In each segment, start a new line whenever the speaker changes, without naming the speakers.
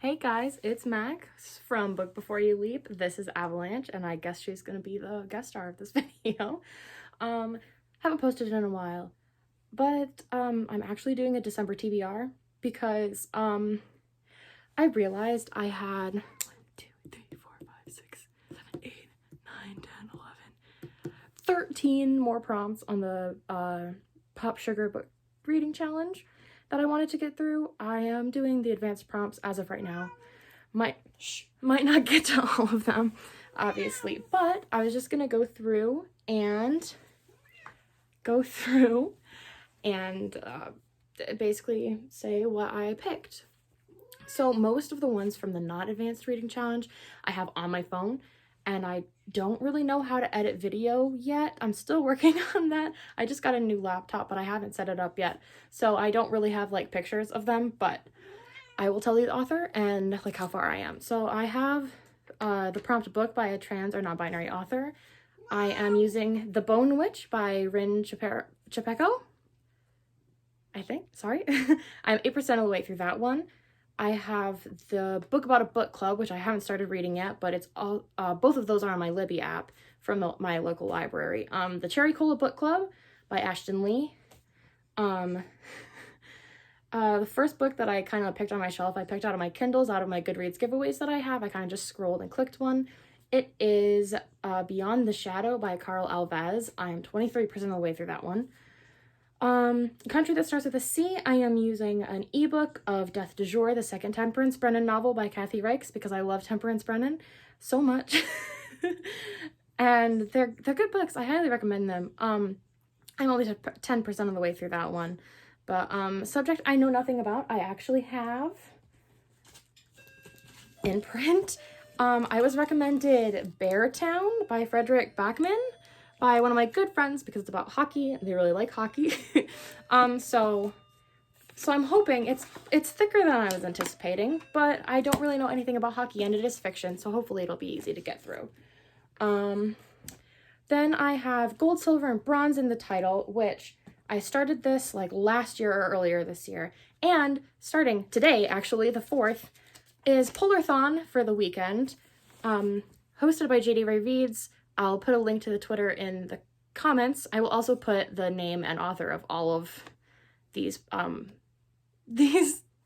Hey guys, it's Max from Book Before You Leap. This is Avalanche, and I guess she's gonna be the guest star of this video. Haven't posted in a while, but I'm actually doing a December TBR because I realized I had 1, 2, 3, 4, 5, 6, 7, 8, 9, 10, 11, 13 more prompts on the POPSUGAR book reading challenge that I wanted to get through. I am doing the advanced prompts as of right now. Might not get to all of them, obviously, but I was just gonna go through and basically say what I picked. So most of the ones from the not advanced reading challenge I have on my phone, and I don't really know how to edit video yet. I'm still working on that. I just got a new laptop, but I haven't set it up yet. So I don't really have like pictures of them, but I will tell you the author and like how far I am. So I have the prompt book by a trans or non-binary author. I am using The Bone Witch by Chupeco. I think, sorry. I'm 8% of the way through that one. I have the book about a book club, which I haven't started reading yet, but it's all both of those are on my Libby app from my local library. The Cherry Cola Book Club by Ashton Lee. The first book that I kind of picked on my shelf, I picked out of my Kindles, out of my Goodreads giveaways that I have. I kind of just scrolled and clicked one. It is Beyond the Shadow by Carl Alves. I'm 23% of the way through that one. Country That Starts with a C, I am using an ebook of Death de Jour, the second Temperance Brennan novel by Kathy Reichs, because I love Temperance Brennan so much. And they're good books. I highly recommend them. I'm only 10% of the way through that one. But subject I know nothing about, I actually have in print. I was recommended Beartown by Frederick Backman by one of my good friends because it's about hockey. They really like hockey. So I'm hoping it's thicker than I was anticipating, but I don't really know anything about hockey and it is fiction, so hopefully it'll be easy to get through. Then I have Gold, Silver, and Bronze in the title, which I started this like last year or earlier this year. And starting today, actually, the 4th, is Polarthon for the weekend, hosted by JD Ray Reads. I'll put a link to the Twitter in the comments. I will also put the name and author of all of these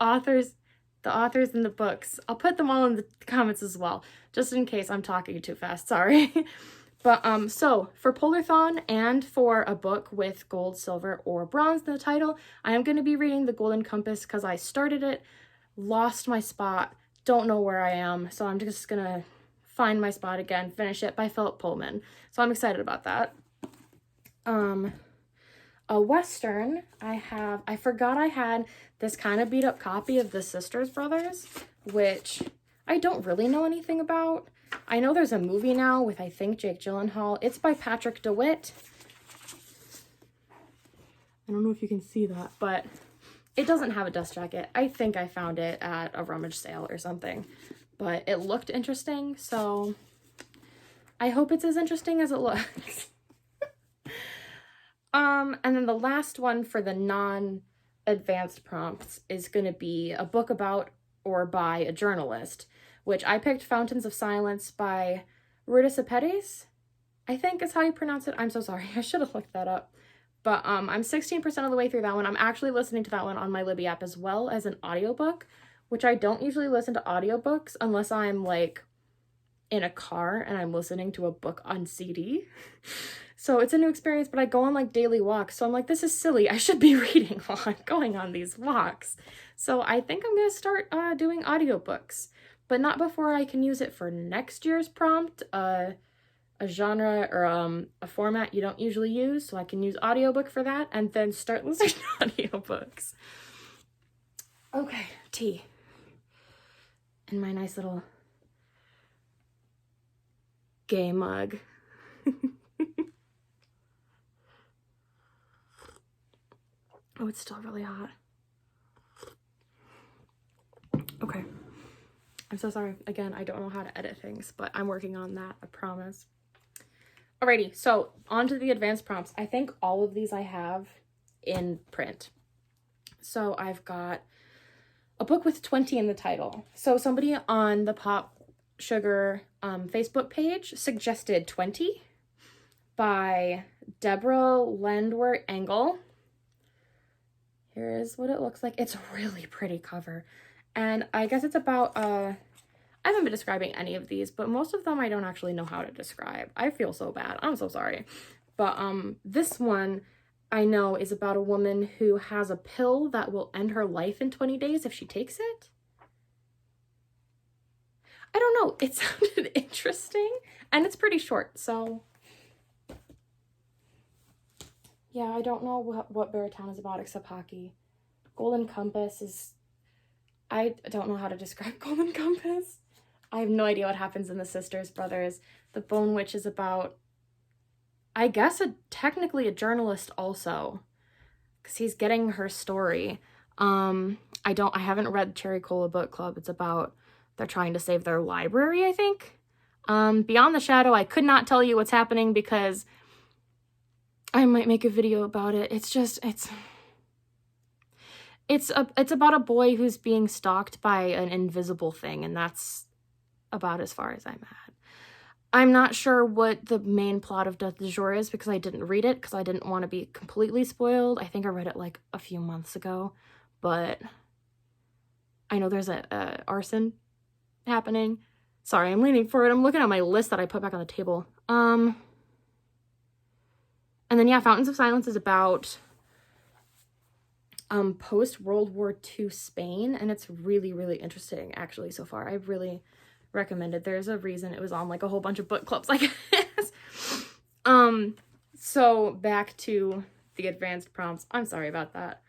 authors, the authors in the books. I'll put them all in the comments as well, just in case I'm talking too fast, sorry. But so for Polarthon and for a book with gold, silver, or bronze in the title, I am going to be reading The Golden Compass because I started it, lost my spot, don't know where I am, so I'm just going to find my spot again, finish it, by Philip Pullman. So I'm excited about that. A Western, I forgot I had this kind of beat up copy of The Sisters Brothers, which I don't really know anything about. I know there's a movie now with, I think, Jake Gyllenhaal. It's by Patrick DeWitt. I don't know if you can see that, but it doesn't have a dust jacket. I think I found it at a rummage sale or something, but it looked interesting, so I hope it's as interesting as it looks. And then the last one for the non-advanced prompts is going to be a book about or by a journalist, which I picked Fountains of Silence by Rita Sepetys, I think is how you pronounce it. I'm so sorry. I should have looked that up. But I'm 16% of the way through that one. I'm actually listening to that one on my Libby app as well as an audiobook, which I don't usually listen to audiobooks unless I'm like in a car and I'm listening to a book on CD. So it's a new experience, but I go on like daily walks. So I'm like, this is silly. I should be reading while I'm going on these walks. So I think I'm going to start doing audiobooks, but not before I can use it for next year's prompt, a genre or a format you don't usually use. So I can use audiobook for that and then start listening to audiobooks. Okay, tea. And my nice little gay mug. Oh, it's still really hot. Okay. I'm so sorry. Again, I don't know how to edit things, but I'm working on that, I promise. Alrighty, so on to the advanced prompts. I think all of these I have in print. So I've got a book with 20 in the title. So somebody on the POPSUGAR Facebook page suggested 20 by Debra Landwehr Engle. Here's what it looks like. It's a really pretty cover. And I guess it's about, I haven't been describing any of these, but most of them I don't actually know how to describe. I feel so bad. I'm so sorry. But this one I know is about a woman who has a pill that will end her life in 20 days if she takes it. I don't know. It sounded interesting, and it's pretty short, so yeah, I don't know what Beartown is about except hockey. Golden Compass is... I don't know how to describe Golden Compass. I have no idea what happens in the Sisters Brothers. The Bone Witch is about, I guess, technically a journalist also, because he's getting her story. I haven't read Cherry Cola Book Club. It's about they're trying to save their library, I think. Beyond the Shadow, I could not tell you what's happening because I might make a video about it. It's about a boy who's being stalked by an invisible thing, and that's about as far as I'm at. I'm not sure what the main plot of Death du Jour is because I didn't read it because I didn't want to be completely spoiled. I think I read it like a few months ago, but I know there's a arson happening. Sorry, I'm leaning forward. I'm looking at my list that I put back on the table. And then, yeah, Fountains of Silence is about post-World War II Spain, and it's really, really interesting, actually, so far. I really recommend it. There's a reason it was on, like, a whole bunch of book clubs, I guess. So, back to the advanced prompts. I'm sorry about that.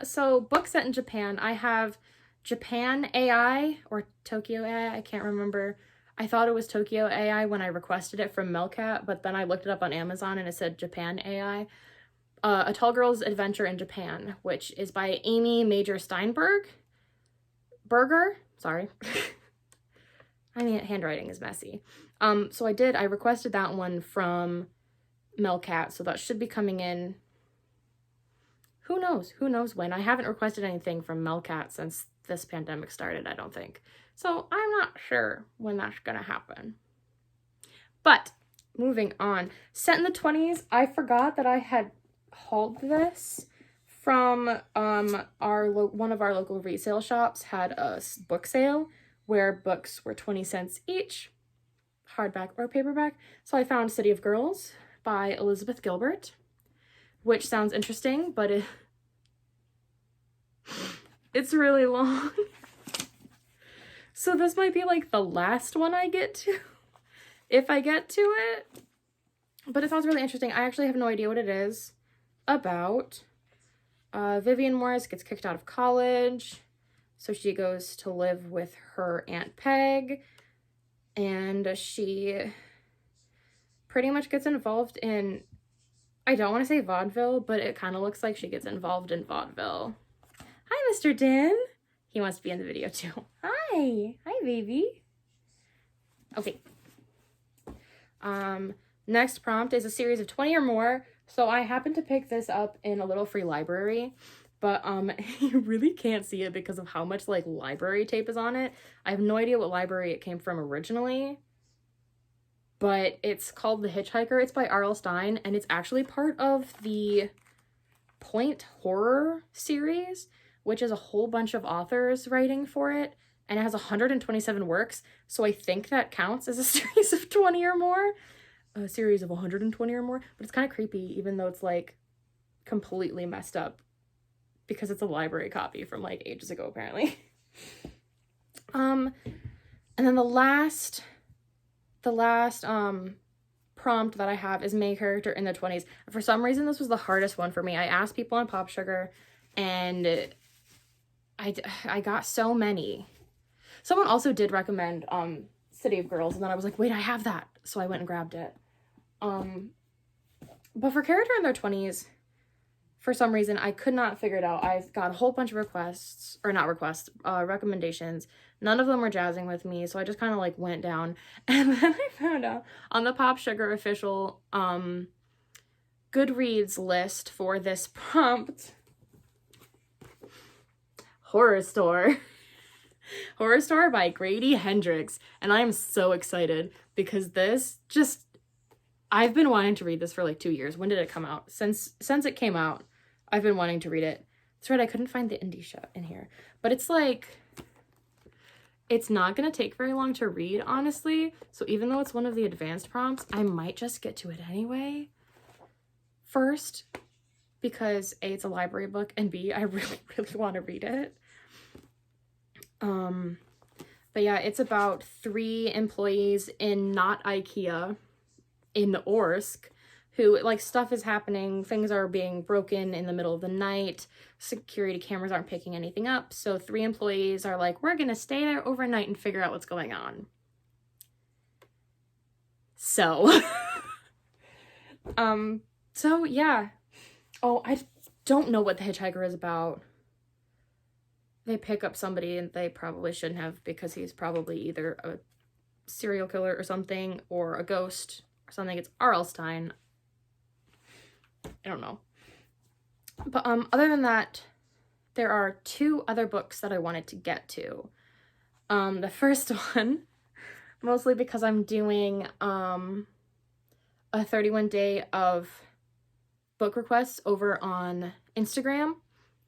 So, book set in Japan. I have Japan AI, or Tokyo AI, I can't remember. I thought it was Tokyo AI when I requested it from Melcat, but then I looked it up on Amazon and it said Japan AI. A Tall Girl's Adventure in Japan, which is by Aimee Major-Steinberger. Sorry. I mean, handwriting is messy. So I requested that one from Melcat, so that should be coming in. Who knows when. I haven't requested anything from Melcat since this pandemic started, I don't think. So I'm not sure when that's gonna happen. But moving on. Set in the 20s, I forgot that I had hauled this from one of our local resale shops had a book sale where books were 20 cents each, hardback or paperback. So I found City of Girls by Elizabeth Gilbert, which sounds interesting, but it's really long. So this might be like the last one I get to, if I get to it. But it sounds really interesting. I actually have no idea what it is about. Vivian Morris gets kicked out of college, so she goes to live with her Aunt Peg, and she pretty much gets involved in, I don't want to say vaudeville, but it kind of looks like she gets involved in vaudeville. Hi, Mr. Din. He wants to be in the video too. Hi. Hi, baby. Okay. Next prompt is a series of 20 or more. So I happened to pick this up in a little free library, but you really can't see it because of how much like library tape is on it. I have no idea what library it came from originally, but it's called The Hitchhiker. It's by R.L. Stine, and it's actually part of the Point Horror series, which is a whole bunch of authors writing for it, and it has 127 works, so I think that counts as a series of 20 or more. A series of 120 or more, but it's kind of creepy, even though it's like completely messed up because it's a library copy from like ages ago, apparently. And then the last prompt that I have is main character in the 20s. For some reason, this was the hardest one for me. I asked people on POPSUGAR, and I got so many. Someone also did recommend City of Girls, and then I was like, wait, I have that. So I went and grabbed it. But for character in their 20s, for some reason, I could not figure it out. I got a whole bunch of recommendations. None of them were jazzing with me, so I just kind of like went down. And then I found out on the POPSUGAR official Goodreads list for this prompt. Horrorstör. Horrorstör by Grady Hendrix. And I am so excited because I've been wanting to read this for like 2 years. When did it come out? Since it came out, I've been wanting to read it. That's right, I couldn't find the indie show in here. But it's like, it's not going to take very long to read, honestly. So even though it's one of the advanced prompts, I might just get to it anyway. First, because A, it's a library book, and B, I really, really want to read it. But yeah, it's about 3 employees in not IKEA in Orsk who, like, stuff is happening, things are being broken in the middle of the night, security cameras aren't picking anything up, so 3 employees are like, we're gonna stay there overnight and figure out what's going on. So, so yeah. Oh, I don't know what the Hitchhiker is about. They pick up somebody and they probably shouldn't have, because he's probably either a serial killer or something, or a ghost or something. It's R.L. Stine. I don't know. But other than that, there are 2 other books that I wanted to get to. The first one, mostly because I'm doing a 31-day of book requests over on Instagram.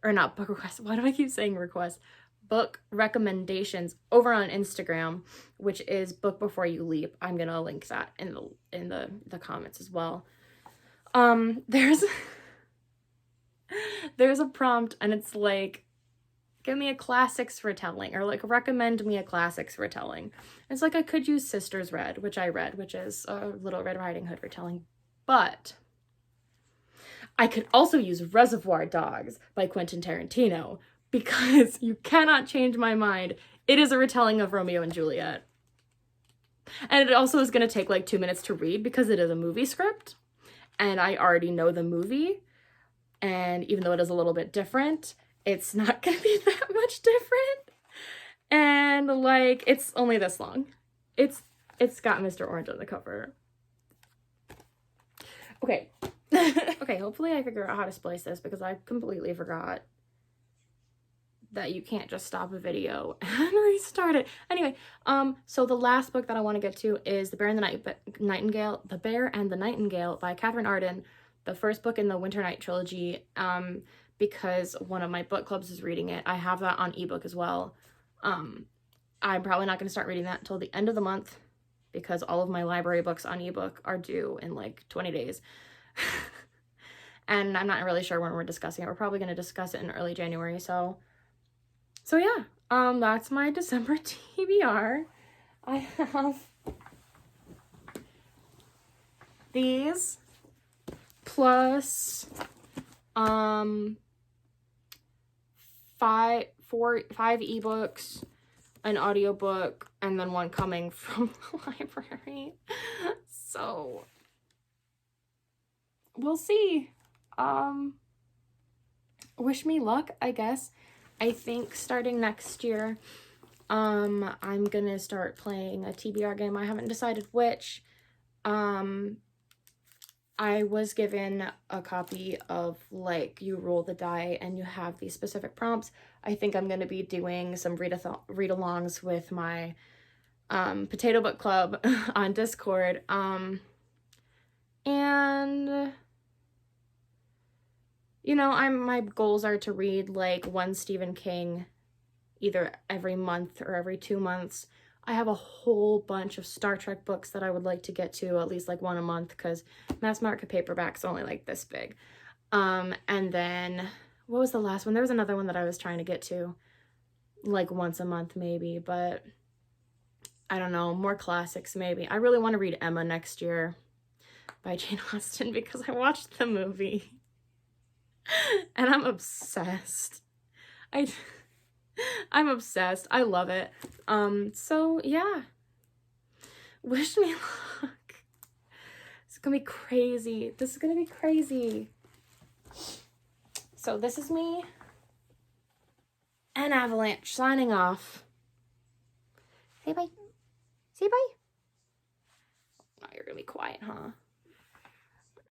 Or not book requests, why do I keep saying requests? Book recommendations over on Instagram, which is Book Before You Leap. I'm gonna link that in the comments as well. There's a prompt and it's like, give me a classics retelling, or like recommend me a classics retelling. It's like I could use Sisters Red, which I read, which is a Little Red Riding Hood retelling, but I could also use Reservoir Dogs by Quentin Tarontino, because you cannot change my mind. It is a retelling of Romeo and Juliet. And it also is going to take like 2 minutes to read because it is a movie script. And I already know the movie. And even though it is a little bit different, it's not going to be that much different. And like, it's only this long. It's got Mr. Orange on the cover. Okay. Okay, hopefully I figure out how to splice this, because I completely forgot that you can't just stop a video and restart it. Anyway, so the last book that I want to get to is The Bear and the Nightingale. The Bear and the Nightingale by Katherine Arden, the first book in the Winter Night trilogy, because one of my book clubs is reading it. I have that on ebook as well. I'm probably not going to start reading that until the end of the month, because all of my library books on ebook are due in like 20 days. And I'm not really sure when we're discussing it. We're probably going to discuss it in early January. So yeah, that's my December TBR. I have these plus 5 ebooks, an audiobook, and then one coming from the library. So we'll see. Wish me luck, I guess. I think starting next year, I'm gonna start playing a TBR game. I haven't decided which. I was given a copy of, like, you roll the die and you have these specific prompts. I think I'm gonna be doing some read-alongs with my Potato Book Club on Discord. And you know, my goals are to read like one Stephen King either every month or every 2 months. I have a whole bunch of Star Trek books that I would like to get to, at least like one a month, because mass market paperback's only like this big. And then what was the last one? There was another one that I was trying to get to like once a month maybe, but I don't know, more classics maybe. I really want to read Emma next year by Jane Austen, because I watched the movie. And I'm obsessed. I'm obsessed. I love it. So yeah. Wish me luck. It's gonna be crazy. This is gonna be crazy. So this is me and Avalanche signing off. Say bye. Say bye. Oh, you're gonna be quiet, huh?